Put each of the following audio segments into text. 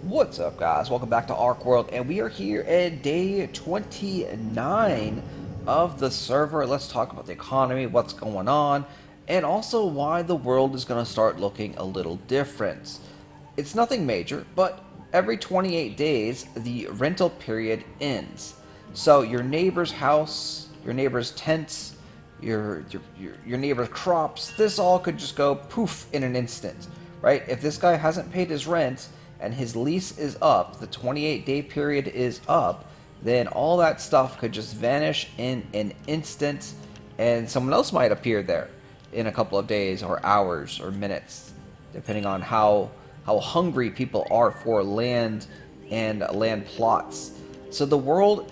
What's up, guys? Welcome back to Archeworld, and we are here at day 29 of the server. Let's talk about the economy, what's going on, and also why the world is going to start looking a little different. It's nothing major, but every 28 days, the rental period ends. So your neighbor's house, your neighbor's tents, your neighbor's crops, this all could just go poof in an instant, right? If this guy hasn't paid his rent, and his lease is up, the 28-day period is up, then all that stuff could just vanish in an instant, and someone else might appear there in a couple of days or hours or minutes, depending on how hungry people are for land and land plots. So the world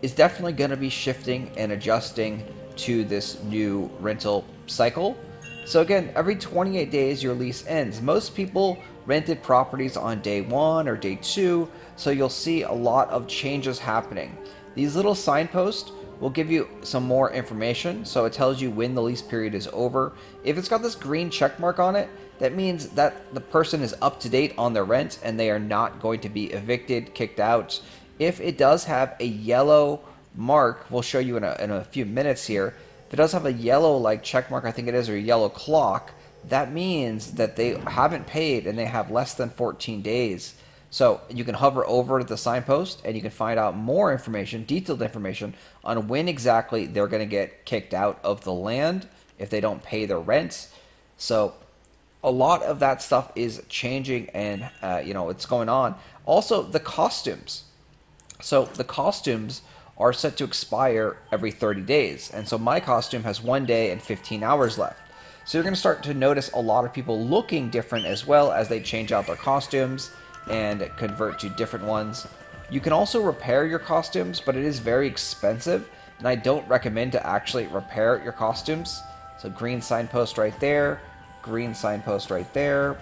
is definitely going to be shifting and adjusting to this new rental cycle. So again, every 28 days your lease ends. Most people rented properties on day 1 or day 2, so you'll see a lot of changes happening. These little signposts will give you some more information, so it tells you when the lease period is over. If it's got this green check mark on it, that means that the person is up to date on their rent and they are not going to be evicted, kicked out. If it does have a yellow mark, we'll show you in a few minutes here. If it does have a yellow like check mark, I think it is, or a yellow clock, that means that they haven't paid and they have less than 14 days. So you can hover over the signpost and you can find out more information, detailed information, on when exactly they're going to get kicked out of the land if they don't pay their rent. So a lot of that stuff is changing, and it's going on. Also, the costumes. So the costumes are set to expire every 30 days. And so my costume has 1 day and 15 hours left. So you're going to start to notice a lot of people looking different as well as they change out their costumes and convert to different ones. You can also repair your costumes, but it is very expensive, and I don't recommend to actually repair your costumes. So green signpost right there, green signpost right there,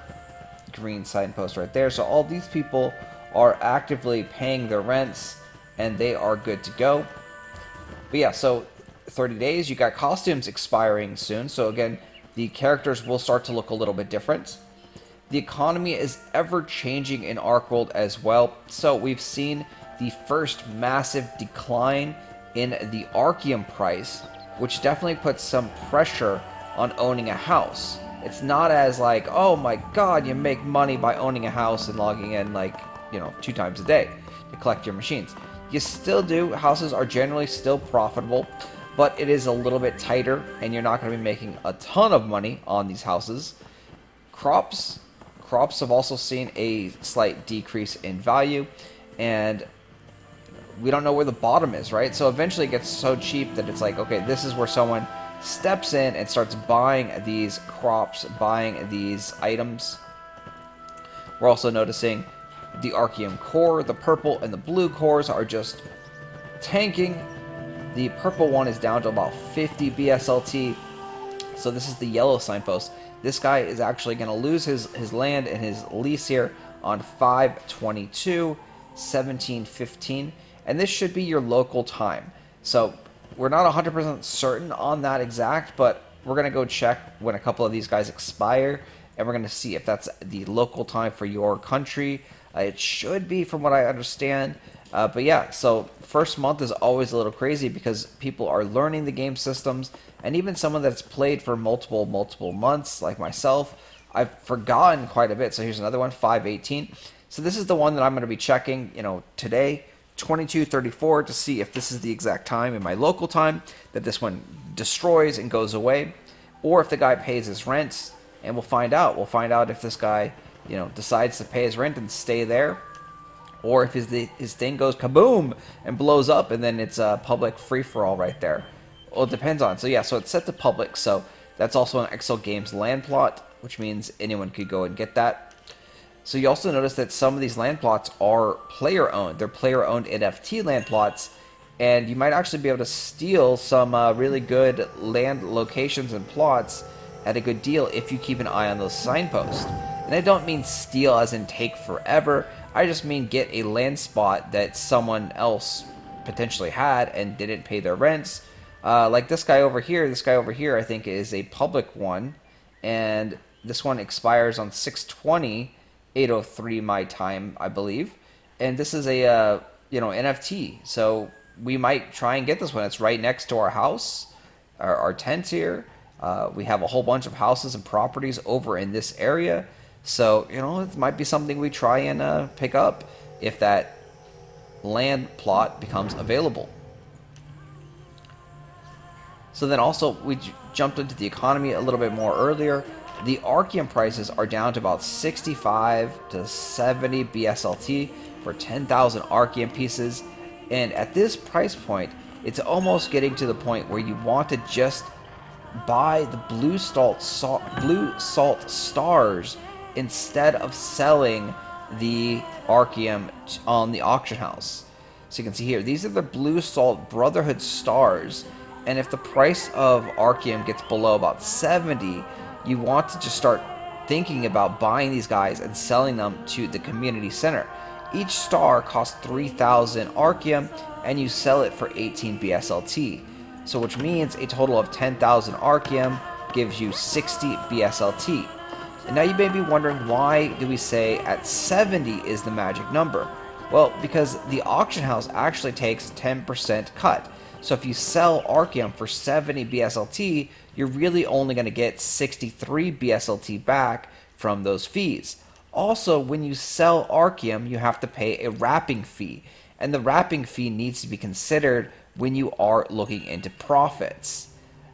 green signpost right there. So all these people are actively paying their rents, and they are good to go. But yeah, so 30 days, you got costumes expiring soon. So again, the characters will start to look a little bit different. The economy is ever changing in Archeworld as well. So we've seen the first massive decline in the Archeum price, which definitely puts some pressure on owning a house. It's not as like, oh my god, you make money by owning a house and logging in 2 times a day to collect your machines. You still do. Houses are generally still profitable, but it is a little bit tighter, and you're not going to be making a ton of money on these houses. Crops have also seen a slight decrease in value, and we don't know where the bottom is, right? So eventually it gets so cheap that it's like, okay, this is where someone steps in and starts buying these crops, buying these items. We're also noticing the Archeum core, the purple and the blue cores are just tanking. The purple one is down to about 50 BSLT. So this is the yellow signpost. This guy is actually going to lose his land and his lease here on 5/22/1715. And this should be your local time. So we're not 100% certain on that exact, but we're going to go check when a couple of these guys expire, and we're going to see if that's the local time for your country. It should be, from what I understand. But yeah, so first month is always a little crazy because people are learning the game systems, and even someone that's played for multiple months, like myself, I've forgotten quite a bit. So here's another one, 5/18. So this is the one that I'm going to be checking, today, 22:34, to see if this is the exact time in my local time that this one destroys and goes away, or if the guy pays his rent, and we'll find out. We'll find out if this guy, decides to pay his rent and stay there, or if his thing goes kaboom and blows up, and then it's a public free-for-all right there. Well, it depends on. So yeah, so it's set to public, so that's also an Excel Games land plot, which means anyone could go and get that. So you also notice that some of these land plots are player-owned. They're player-owned NFT land plots, and you might actually be able to steal some really good land locations and plots at a good deal if you keep an eye on those signposts. And I don't mean steal as in take forever. I just mean get a land spot that someone else potentially had and didn't pay their rents. Like this guy over here. This guy over here, I think, is a public one, and this one expires on 6/20, 8:03 my time, I believe. And this is a NFT, so we might try and get this one. It's right next to our house, our tent here. We have a whole bunch of houses and properties over in this area, so it might be something we try and pick up if that land plot becomes available. So then also we jumped into the economy a little bit more earlier. The Archeum prices are down to about 65 to 70 BSLT for 10,000 Archeum pieces. And at this price point, it's almost getting to the point where you want to just buy the blue salt stars instead of selling the Archeum on the auction house. So you can see here, these are the blue salt Brotherhood stars. And if the price of Archeum gets below about 70, you want to just start thinking about buying these guys and selling them to the community center. Each star costs 3,000 Archeum, and you sell it for 18 BSLT. So which means a total of 10,000 Archeum gives you 60 BSLT. And now you may be wondering, why do we say at 70 is the magic number? Well, because the auction house actually takes 10% cut. So if you sell Archeum for 70 BSLT, you're really only going to get 63 BSLT back from those fees. Also, when you sell Archeum, you have to pay a wrapping fee. And the wrapping fee needs to be considered when you are looking into profits.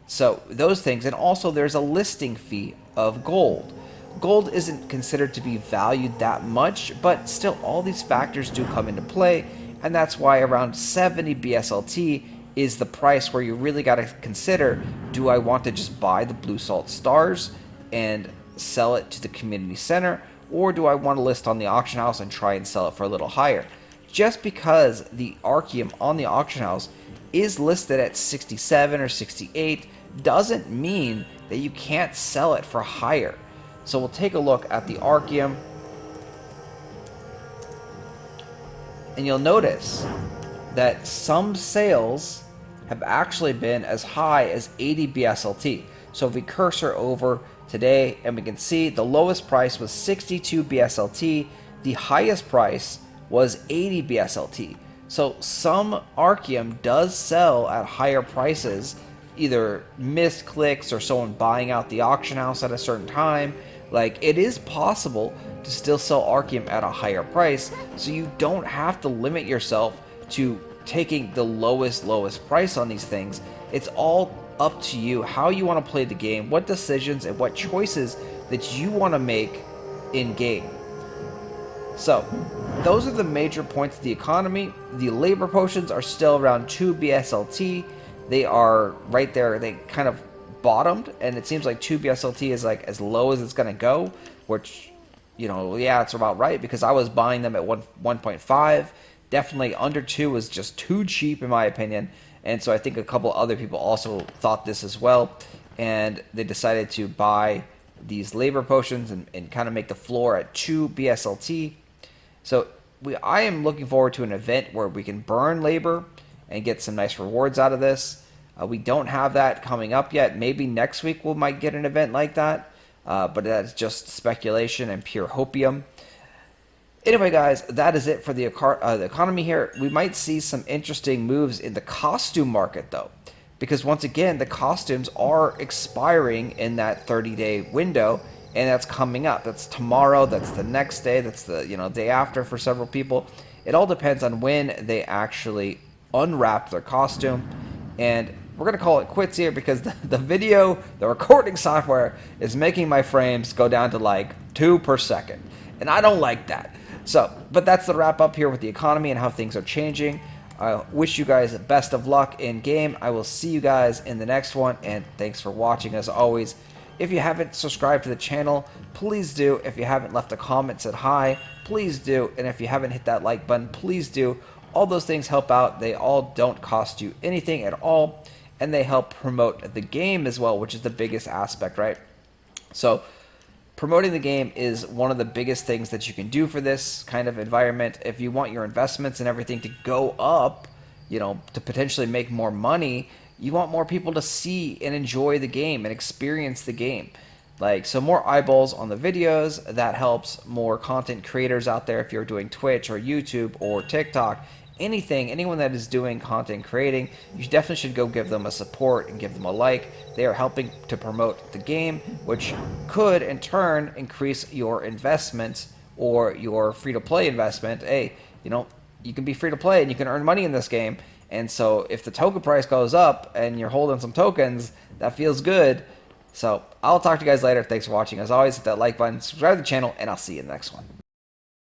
So those things, and also there's a listing fee of gold. Gold isn't considered to be valued that much, but still all these factors do come into play, and that's why around 70 BSLT is the price where you really got to consider, do I want to just buy the blue salt stars and sell it to the community center, or do I want to list on the auction house and try and sell it for a little higher? Just because the Archeum on the auction house is listed at 67 or 68 doesn't mean that you can't sell it for higher. So we'll take a look at the Archeum, and you'll notice that some sales have actually been as high as 80 BSLT. So if we cursor over today, and we can see the lowest price was 62 BSLT, the highest price was 80 BSLT. So some Archeum does sell at higher prices, either missed clicks or someone buying out the auction house at a certain time. Like, it is possible to still sell Archeum at a higher price, so you don't have to limit yourself to taking the lowest price on these things. It's all up to you how you want to play the game, what decisions and what choices that you want to make in game. So those are the major points of the economy. The labor potions are still around 2 BSLT. They are right there. They kind of bottomed, and it seems like 2 BSLT is like as low as it's going to go, which, yeah, it's about right, because I was buying them at 1.5. Definitely under 2 was just too cheap in my opinion, and so I think a couple other people also thought this as well, and they decided to buy these labor potions and kind of make the floor at 2 BSLT. So I am looking forward to an event where we can burn labor and get some nice rewards out of this. We don't have that coming up yet. Maybe next week we might get an event like that, but that's just speculation and pure hopium. Anyway, guys, that is it for the economy here. We might see some interesting moves in the costume market, though, because once again, the costumes are expiring in that 30-day window, and that's coming up. That's tomorrow. That's the next day. That's the day after for several people. It all depends on when they actually unwrap their costume, and we're going to call it quits here because the recording software is making my frames go down to like 2 per second, and I don't like that. So, but that's the wrap up here with the economy and how things are changing. I wish you guys the best of luck in game. I will see you guys in the next one, and thanks for watching as always. If you haven't subscribed to the channel, please do. If you haven't left a comment, said hi, please do. And if you haven't hit that like button, please do. All those things help out. They all don't cost you anything at all, and they help promote the game as well, which is the biggest aspect, right? So promoting the game is one of the biggest things that you can do for this kind of environment. If you want your investments and everything to go up, to potentially make more money, you want more people to see and enjoy the game and experience the game. Like, so more eyeballs on the videos, that helps more content creators out there. If you're doing Twitch or YouTube or TikTok, anyone that is doing content creating, you definitely should go give them a support and give them a like. They are helping to promote the game, which could in turn increase your investment or your free-to-play investment. Hey, you can be free to play and you can earn money in this game. And so if the token price goes up and you're holding some tokens, that feels good. So I'll talk to you guys later. Thanks for watching. As always, hit that like button, subscribe to the channel, and I'll see you in the next one.